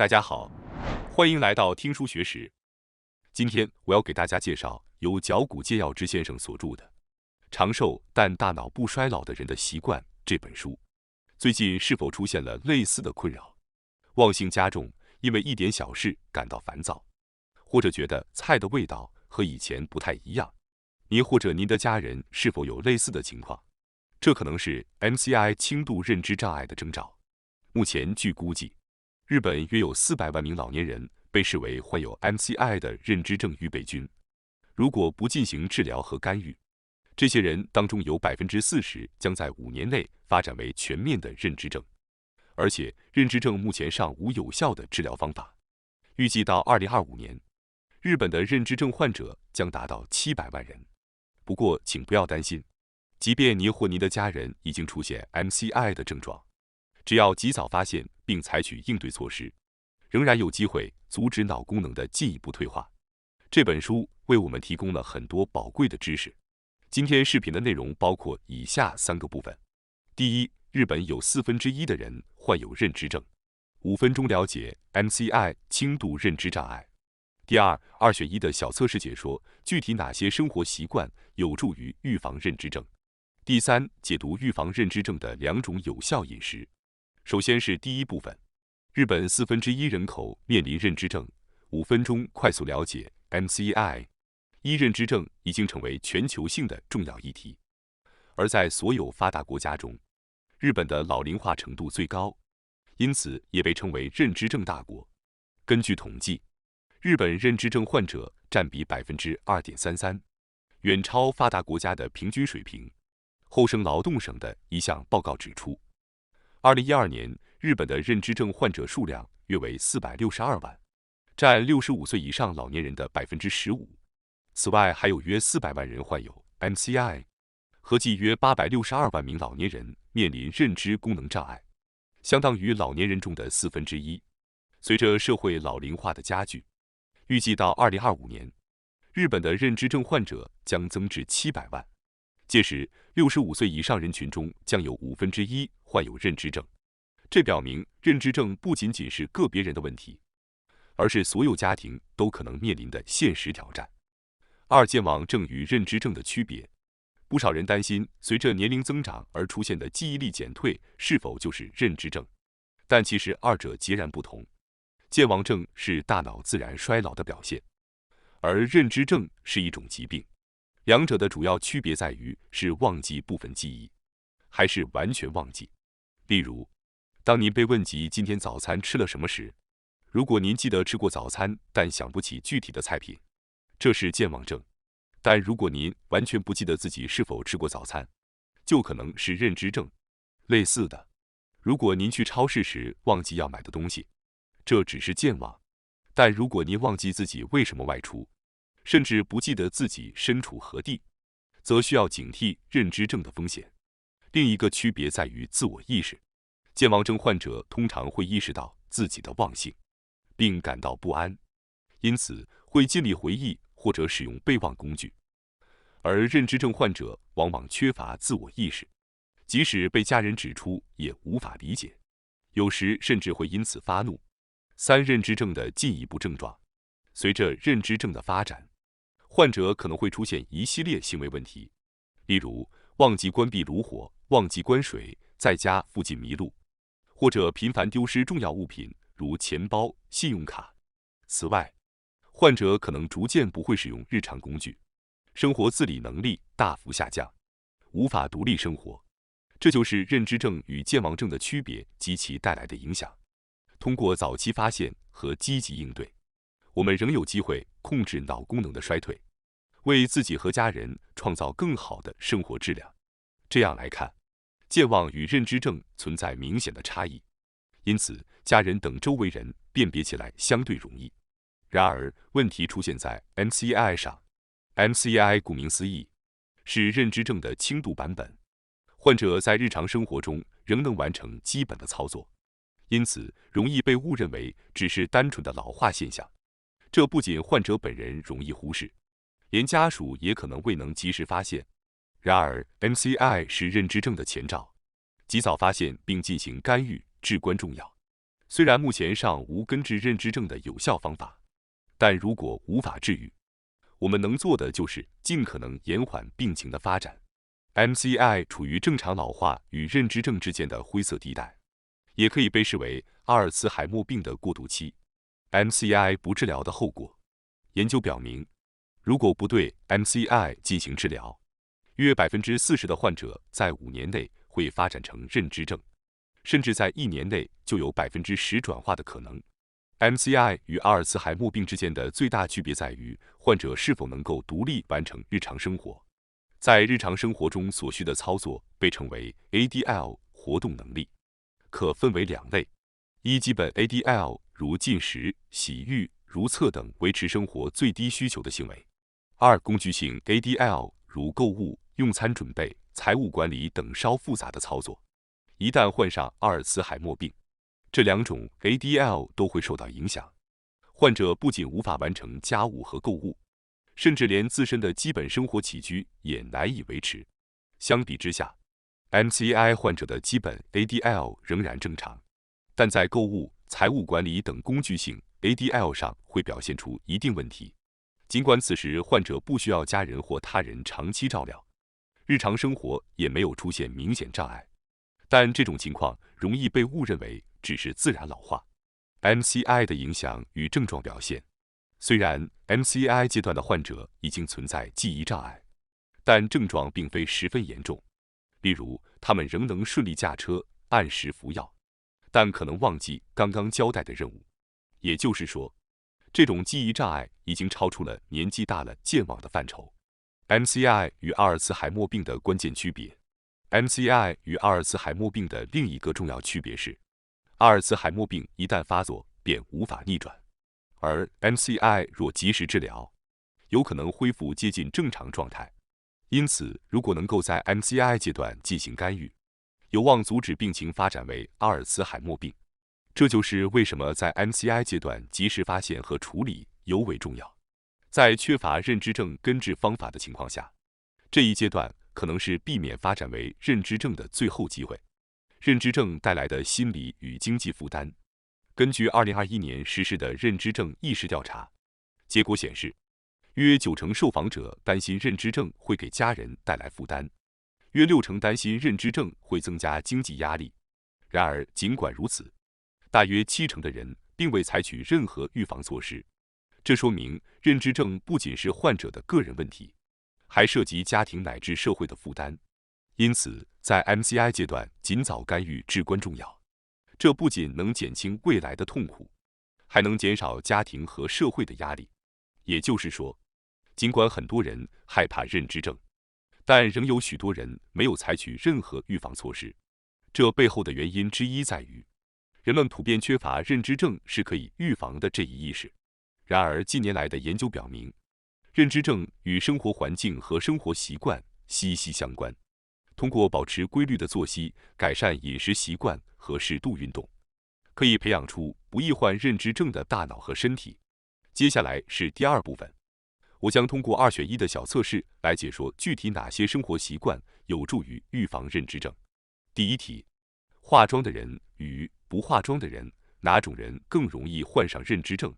大家好，欢迎来到听书学史。今天我要给大家介绍由脚骨介药之先生所著的《长寿但大脑不衰老的人的习惯》这本书。最近是否出现了类似的困扰？忘性加重，因为一点小事感到烦躁，或者觉得菜的味道和以前不太一样？您或者您的家人是否有类似的情况？这可能是 MCI 轻度认知障碍的征兆。目前据估计，日本约有400万名老年人被视为患有 MCI 的认知症预备军。如果不进行治疗和干预，这些人当中有40%将在5年内发展为全面的认知症。而且，认知症目前尚无有效的治疗方法。预计到2025年，日本的认知症患者将达到700万人。不过，请不要担心，即便您或您的家人已经出现 MCI 的症状，只要及早发现并采取应对措施，仍然有机会阻止脑功能的进一步退化。这本书为我们提供了很多宝贵的知识。今天视频的内容包括以下3个部分：第一，日本有1/4的人患有认知症，5分钟了解 MCI 轻度认知障碍。第二，2选1的小测试解说具体哪些生活习惯有助于预防认知症。第三，解读预防认知症的2种有效饮食。首先是第一部分，日本1/4人口面临认知症，5分钟快速了解 MCI。认知症已经成为全球性的重要议题，而在所有发达国家中，日本的老龄化程度最高，因此也被称为认知症大国。根据统计，日本认知症患者占比2.33%，远超发达国家的平均水平。厚生劳动省的一项报告指出，2012年日本的认知症患者数量约为462万，占65岁以上老年人的15%。此外，还有约400万人患有 MCI， 合计约862万名老年人面临认知功能障碍，相当于老年人中的1/4。随着社会老龄化的加剧，预计到2025年，日本的认知症患者将增至700万。届时，65岁以上人群中将有1/5患有认知症。这表明，认知症不仅仅是个别人的问题，而是所有家庭都可能面临的现实挑战。2、健忘症与认知症的区别。不少人担心，随着年龄增长而出现的记忆力减退是否就是认知症，但其实二者截然不同。健忘症是大脑自然衰老的表现，而认知症是一种疾病。两者的主要区别在于是忘记部分记忆，还是完全忘记。例如，当您被问及今天早餐吃了什么时，如果您记得吃过早餐，但想不起具体的菜品，这是健忘症；但如果您完全不记得自己是否吃过早餐，就可能是认知症。类似的，如果您去超市时忘记要买的东西，这只是健忘；但如果您忘记自己为什么外出，甚至不记得自己身处何地，则需要警惕认知症的风险。另一个区别在于自我意识，健忘症患者通常会意识到自己的忘性，并感到不安，因此会尽力回忆或者使用备忘工具。而认知症患者往往缺乏自我意识，即使被家人指出也无法理解，有时甚至会因此发怒。3、认知症的进一步症状。随着认知症的发展，患者可能会出现一系列行为问题，例如忘记关闭炉火、忘记关水、在家附近迷路，或者频繁丢失重要物品，如钱包、信用卡。此外，患者可能逐渐不会使用日常工具，生活自理能力大幅下降，无法独立生活。这就是认知症与健忘症的区别及其带来的影响。通过早期发现和积极应对，我们仍有机会控制脑功能的衰退，为自己和家人创造更好的生活质量。这样来看，健忘与认知症存在明显的差异，因此家人等周围人辨别起来相对容易。然而，问题出现在 MCI 上。MCI 顾名思义，是认知症的轻度版本。患者在日常生活中仍能完成基本的操作，因此容易被误认为只是单纯的老化现象。这不仅患者本人容易忽视，连家属也可能未能及时发现。然而 ，MCI 是认知症的前兆，及早发现并进行干预至关重要。虽然目前尚无根治认知症的有效方法，但如果无法治愈，我们能做的就是尽可能延缓病情的发展。MCI 处于正常老化与认知症之间的灰色地带，也可以被视为阿尔茨海默病的过渡期。MCI 不治疗的后果，研究表明，如果不对 MCI 进行治疗，约40%的患者在5年内会发展成认知症，甚至在1年内就有10%转化的可能。MCI 与阿尔茨海默病之间的最大区别在于，患者是否能够独立完成日常生活。在日常生活中所需的操作被称为 ADL 活动能力，可分为2类：一、基本 ADL 如进食、洗浴、如厕等维持生活最低需求的行为；二、工具性 ADL 如购物、用餐准备、财务管理等稍复杂的操作。一旦患上阿尔茨海默病，这2种 ADL 都会受到影响，患者不仅无法完成家务和购物，甚至连自身的基本生活起居也难以维持。相比之下， MCI 患者的基本 ADL 仍然正常，但在购物、财务管理等工具性 ADL 上会表现出一定问题。尽管此时患者不需要家人或他人长期照料，日常生活也没有出现明显障碍，但这种情况容易被误认为只是自然老化。MCI 的影响与症状表现，虽然 MCI 阶段的患者已经存在记忆障碍，但症状并非十分严重。例如，他们仍能顺利驾车、按时服药，但可能忘记刚刚交代的任务。也就是说，这种记忆障碍已经超出了年纪大了健忘的范畴。MCI 与阿尔茨海默病的关键区别。MCI 与阿尔茨海默病的另一个重要区别是，阿尔茨海默病一旦发作便无法逆转，而 MCI 若及时治疗，有可能恢复接近正常状态。因此，如果能够在 MCI 阶段进行干预，有望阻止病情发展为阿尔茨海默病。这就是为什么在 MCI 阶段及时发现和处理尤为重要。在缺乏认知症根治方法的情况下，这一阶段可能是避免发展为认知症的最后机会。认知症带来的心理与经济负担。根据2021年实施的认知症意识调查，结果显示，约90%受访者担心认知症会给家人带来负担，约60%担心认知症会增加经济压力。然而，尽管如此，大约70%的人并未采取任何预防措施。这说明认知症不仅是患者的个人问题，还涉及家庭乃至社会的负担。因此，在 MCI 阶段尽早干预至关重要。这不仅能减轻未来的痛苦，还能减少家庭和社会的压力。也就是说，尽管很多人害怕认知症，但仍有许多人没有采取任何预防措施。这背后的原因之一在于，人们普遍缺乏认知症是可以预防的这一意识。然而，近年来的研究表明，认知症与生活环境和生活习惯息息相关。通过保持规律的作息、改善饮食习惯和适度运动，可以培养出不易患认知症的大脑和身体。接下来是第2部分，我将通过2选1的小测试来解说具体哪些生活习惯有助于预防认知症。第一题：化妆的人与不化妆的人，哪种人更容易患上认知症？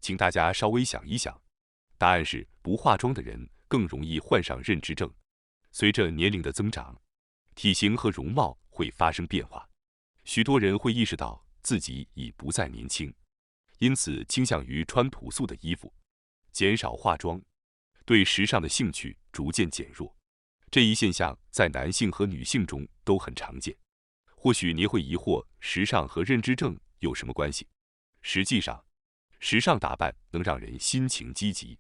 请大家稍微想一想，答案是不化妆的人更容易患上认知症。随着年龄的增长，体型和容貌会发生变化，许多人会意识到自己已不再年轻，因此倾向于穿朴素的衣服，减少化妆，对时尚的兴趣逐渐减弱。这一现象在男性和女性中都很常见。或许你会疑惑，时尚和认知症有什么关系？实际上，时尚打扮能让人心情积极，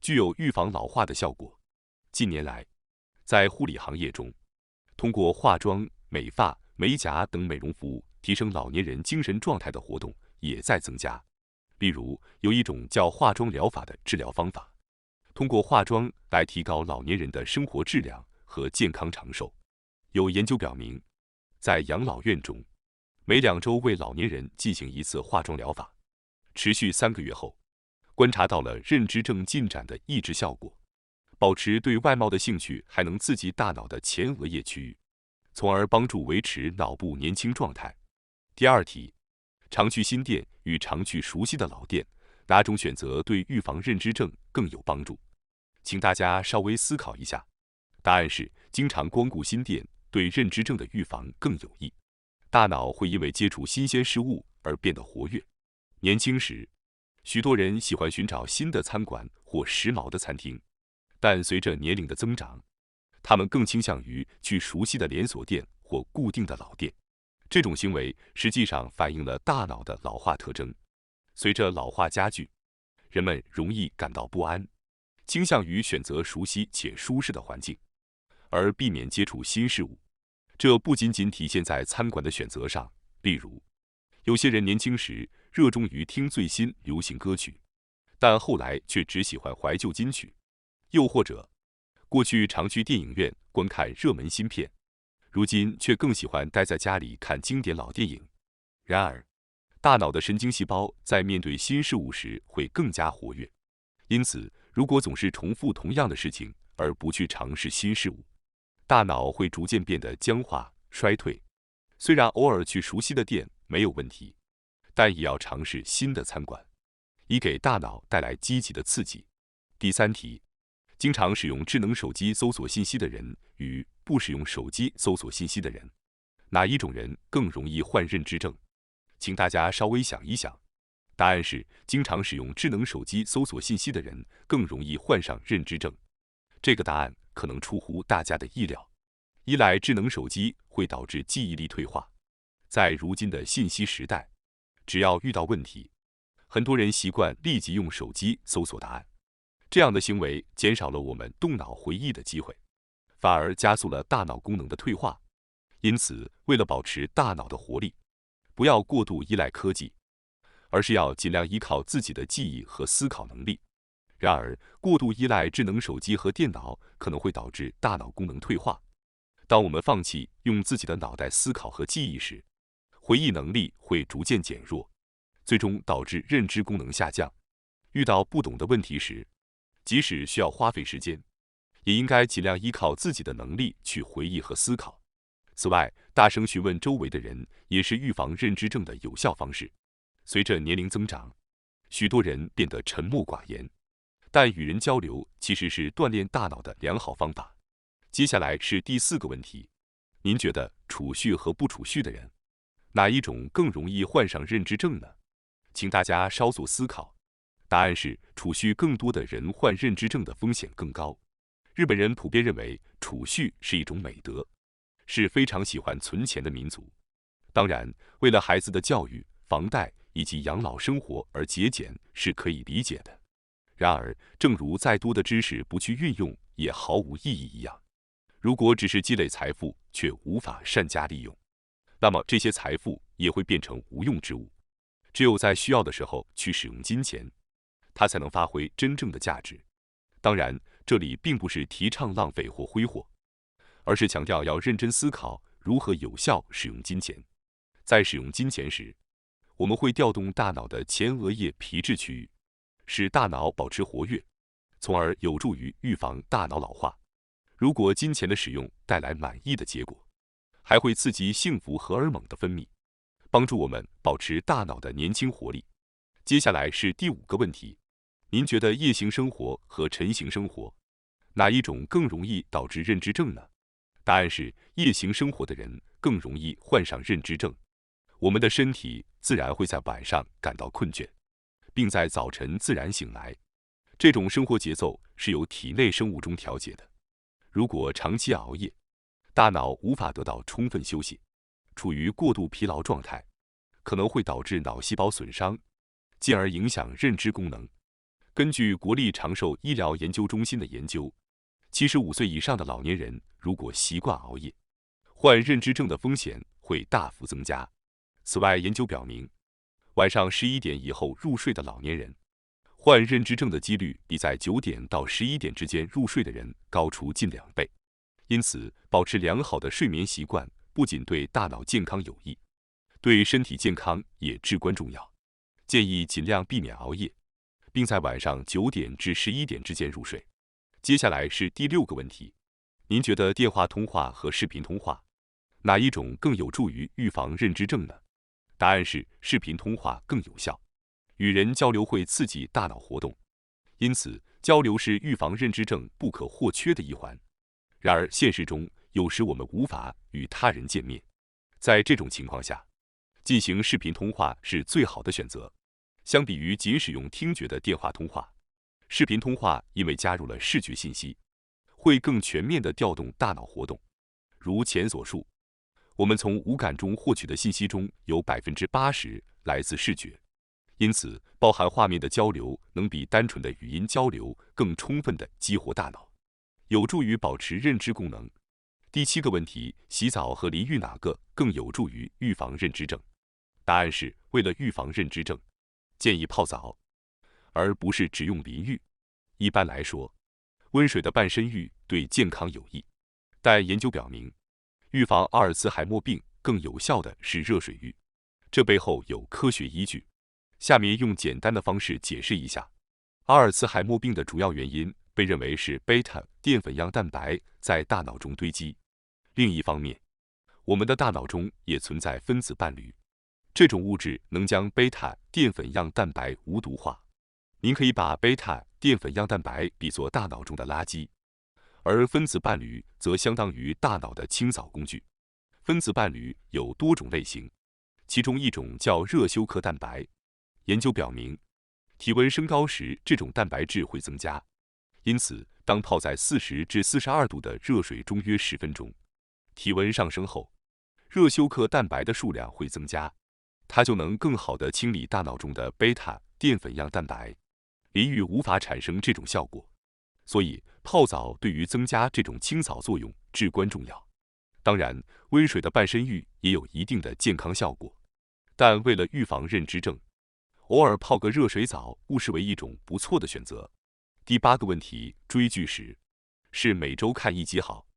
具有预防老化的效果。近年来，在护理行业中，通过化妆、美发、美甲等美容服务提升老年人精神状态的活动也在增加。例如，有一种叫化妆疗法的治疗方法，通过化妆来提高老年人的生活质量和健康长寿。有研究表明，在养老院中，每2周为老年人进行一次化妆疗法，持续3个月后，观察到了认知症进展的抑制效果。保持对外貌的兴趣还能刺激大脑的前额叶区域，从而帮助维持脑部年轻状态。第2题：常去新店与常去熟悉的老店，哪种选择对预防认知症更有帮助？请大家稍微思考一下。答案是，经常光顾新店对认知症的预防更有益。大脑会因为接触新鲜事物而变得活跃。年轻时，许多人喜欢寻找新的餐馆或时髦的餐厅，但随着年龄的增长，他们更倾向于去熟悉的连锁店或固定的老店。这种行为实际上反映了大脑的老化特征。随着老化加剧，人们容易感到不安，倾向于选择熟悉且舒适的环境，而避免接触新事物。这不仅仅体现在餐馆的选择上，例如，有些人年轻时热衷于听最新流行歌曲，但后来却只喜欢怀旧金曲；又或者，过去常去电影院观看热门新片，如今却更喜欢待在家里看经典老电影。然而，大脑的神经细胞在面对新事物时会更加活跃，因此，如果总是重复同样的事情而不去尝试新事物，大脑会逐渐变得僵化、衰退。虽然偶尔去熟悉的店没有问题，但也要尝试新的餐馆，以给大脑带来积极的刺激。第三题，经常使用智能手机搜索信息的人与不使用手机搜索信息的人，哪一种人更容易患认知症？请大家稍微想一想。答案是，经常使用智能手机搜索信息的人更容易患上认知症。这个答案可能出乎大家的意料。依赖智能手机会导致记忆力退化。在如今的信息时代，只要遇到问题，很多人习惯立即用手机搜索答案。这样的行为减少了我们动脑回忆的机会，反而加速了大脑功能的退化。因此，为了保持大脑的活力，不要过度依赖科技，而是要尽量依靠自己的记忆和思考能力。然而，过度依赖智能手机和电脑可能会导致大脑功能退化。当我们放弃用自己的脑袋思考和记忆时，回忆能力会逐渐减弱，最终导致认知功能下降。遇到不懂的问题时，即使需要花费时间，也应该尽量依靠自己的能力去回忆和思考。此外，大声询问周围的人也是预防认知症的有效方式。随着年龄增长，许多人变得沉默寡言，但与人交流其实是锻炼大脑的良好方法。接下来是第四个问题，您觉得储蓄和不储蓄的人，哪一种更容易患上认知症呢？请大家稍作思考。答案是，储蓄更多的人患认知症的风险更高。日本人普遍认为储蓄是一种美德，是非常喜欢存钱的民族。当然，为了孩子的教育、房贷以及养老生活而节俭是可以理解的。然而，正如再多的知识不去运用也毫无意义一样，如果只是积累财富却无法善加利用，那么这些财富也会变成无用之物。只有在需要的时候去使用金钱，它才能发挥真正的价值。当然，这里并不是提倡浪费或挥霍，而是强调要认真思考如何有效使用金钱。在使用金钱时，我们会调动大脑的前额叶皮质区域，使大脑保持活跃，从而有助于预防大脑老化。如果金钱的使用带来满意的结果，还会刺激幸福荷尔蒙的分泌，帮助我们保持大脑的年轻活力。接下来是第五个问题，您觉得夜行生活和晨行生活，哪一种更容易导致认知症呢？答案是，夜行生活的人更容易患上认知症。我们的身体自然会在晚上感到困倦，并在早晨自然醒来。这种生活节奏是由体内生物钟调节的。如果长期熬夜，大脑无法得到充分休息，处于过度疲劳状态，可能会导致脑细胞损伤，进而影响认知功能。根据国立长寿医疗研究中心的研究，75岁以上的老年人如果习惯熬夜，患认知症的风险会大幅增加。此外，研究表明，晚上11点以后入睡的老年人，患认知症的几率比在9点到11点之间入睡的人高出近2倍。因此，保持良好的睡眠习惯不仅对大脑健康有益，对身体健康也至关重要。建议尽量避免熬夜，并在晚上9点至11点之间入睡。接下来是第6个问题，您觉得电话通话和视频通话，哪一种更有助于预防认知症呢？答案是视频通话更有效，与人交流会刺激大脑活动，因此交流是预防认知症不可或缺的一环。然而现实中，有时我们无法与他人见面，在这种情况下，进行视频通话是最好的选择。相比于仅使用听觉的电话通话，视频通话因为加入了视觉信息，会更全面地调动大脑活动。如前所述，我们从五感中获取的信息中有80%来自视觉，因此包含画面的交流能比单纯的语音交流更充分地激活大脑，有助于保持认知功能。第7个问题：洗澡和淋浴哪个更有助于预防认知症？答案是，为了预防认知症，建议泡澡，而不是只用淋浴。一般来说，温水的半身浴对健康有益，但研究表明，预防阿尔茨海默病更有效的是热水浴，这背后有科学依据。下面用简单的方式解释一下。阿尔茨海默病的主要原因被认为是贝塔淀粉样蛋白在大脑中堆积。另一方面，我们的大脑中也存在分子伴侣，这种物质能将贝塔淀粉样蛋白无毒化。您可以把贝塔淀粉样蛋白比作大脑中的垃圾，而分子伴侣则相当于大脑的清扫工具。分子伴侣有多种类型，其中一种叫热休克蛋白。研究表明，体温升高时，这种蛋白质会增加，因此当泡在40至42度的热水中约10分钟，体温上升后，热休克蛋白的数量会增加，它就能更好地清理大脑中的贝塔淀粉样蛋白。淋浴无法产生这种效果，所以泡澡对于增加这种清扫作用至关重要。当然，温水的半身浴也有一定的健康效果，但为了预防认知症，偶尔泡个热水澡误视为一种不错的选择。第8个问题：追剧时，是每周看一集好，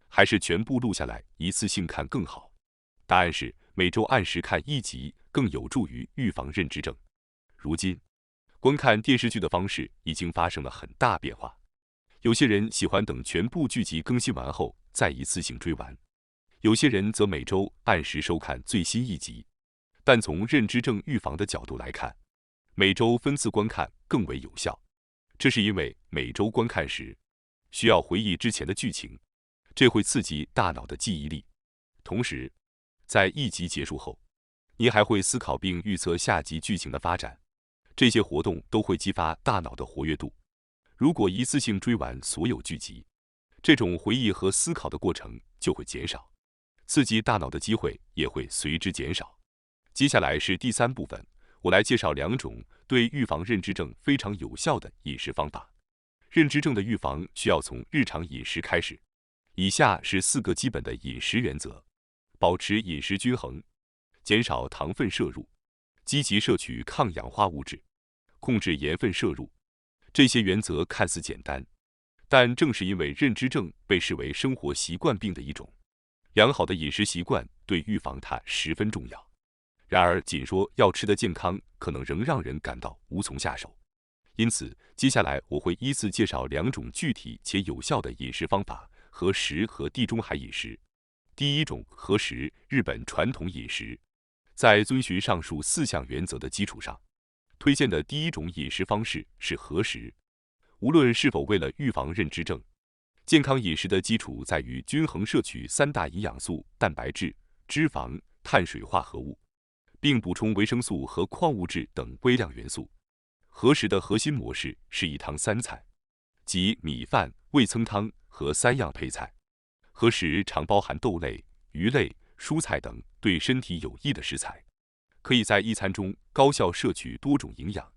还是全部录下来一次性看更好？答案是，每周按时看一集更有助于预防认知症。如今，观看电视剧的方式已经发生了很大变化，有些人喜欢等全部剧集更新完后再一次性追完，有些人则每周按时收看最新一集。但从认知症预防的角度来看，每周分次观看更为有效。这是因为每周观看时，需要回忆之前的剧情，这会刺激大脑的记忆力。同时，在一集结束后，你还会思考并预测下集剧情的发展，这些活动都会激发大脑的活跃度。如果一次性追完所有剧集，这种回忆和思考的过程就会减少，刺激大脑的机会也会随之减少。接下来是第3部分，我来介绍2种对预防认知症非常有效的饮食方法。认知症的预防需要从日常饮食开始。以下是4个基本的饮食原则：保持饮食均衡，减少糖分摄入，积极摄取抗氧化物质，控制盐分摄入。这些原则看似简单，但正是因为认知症被视为生活习惯病的一种，良好的饮食习惯对预防它十分重要。然而，仅说要吃得健康，可能仍让人感到无从下手。因此，接下来我会依次介绍2种具体且有效的饮食方法：和食和地中海饮食。第1种，和食，日本传统饮食。在遵循上述4项原则的基础上，推荐的第1种饮食方式是和食。无论是否为了预防认知症，健康饮食的基础在于均衡摄取3大营养素：蛋白质、脂肪、碳水化合物，并补充维生素和矿物质等微量元素。和食的核心模式是1汤3菜，即米饭、味噌汤和3样配菜。和食常包含豆类、鱼类、蔬菜等对身体有益的食材，可以在一餐中高效摄取多种营养。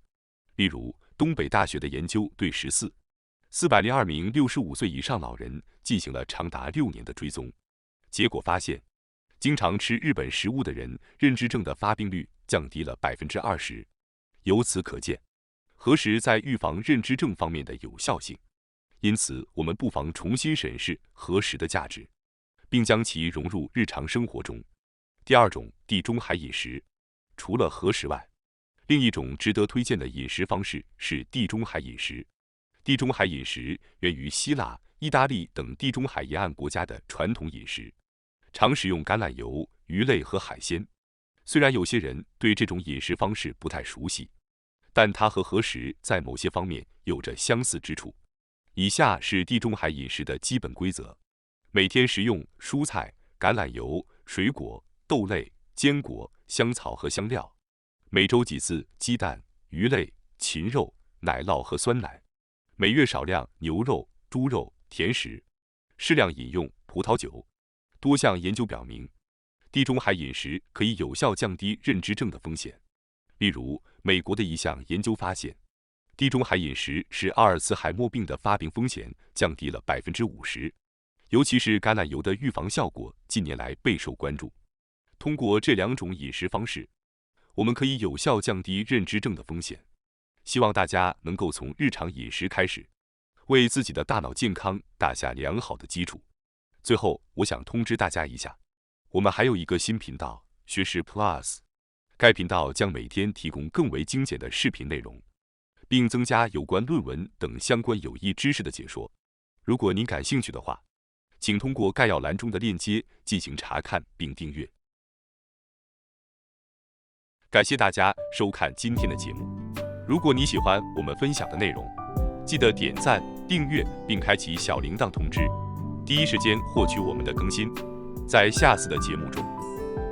例如，东北大学的研究对402名65岁以上老人进行了长达6年的追踪，结果发现，经常吃日本食物的人，认知症的发病率降低了20%。由此可见，和食在预防认知症方面的有效性。因此，我们不妨重新审视和食的价值，并将其融入日常生活中。第2种，地中海饮食。除了和食外，另一种值得推荐的饮食方式是地中海饮食。地中海饮食源于希腊、意大利等地中海沿岸国家的传统饮食，常使用橄榄油、鱼类和海鲜。虽然有些人对这种饮食方式不太熟悉，但它和核食在某些方面有着相似之处。以下是地中海饮食的基本规则：每天食用蔬菜、橄榄油、水果、豆类、坚果、香草和香料；每周几次鸡蛋、鱼类、禽肉、奶酪和酸奶；每月少量牛肉、猪肉、甜食；适量饮用葡萄酒。多项研究表明，地中海饮食可以有效降低认知症的风险。例如，美国的一项研究发现，地中海饮食使阿尔茨海默病的发病风险降低了50%，尤其是橄榄油的预防效果近年来备受关注。通过这2种饮食方式，我们可以有效降低认知症的风险。希望大家能够从日常饮食开始，为自己的大脑健康打下良好的基础。最后，我想通知大家一下，我们还有一个新频道——学识 Plus。该频道将每天提供更为精简的视频内容，并增加有关论文等相关有益知识的解说。如果您感兴趣的话，请通过概要栏中的链接进行查看并订阅。感谢大家收看今天的节目。如果你喜欢我们分享的内容，记得点赞、订阅并开启小铃铛通知，第一时间获取我们的更新。在下次的节目中，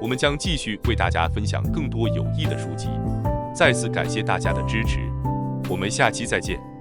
我们将继续为大家分享更多有益的书籍。再次感谢大家的支持，我们下期再见。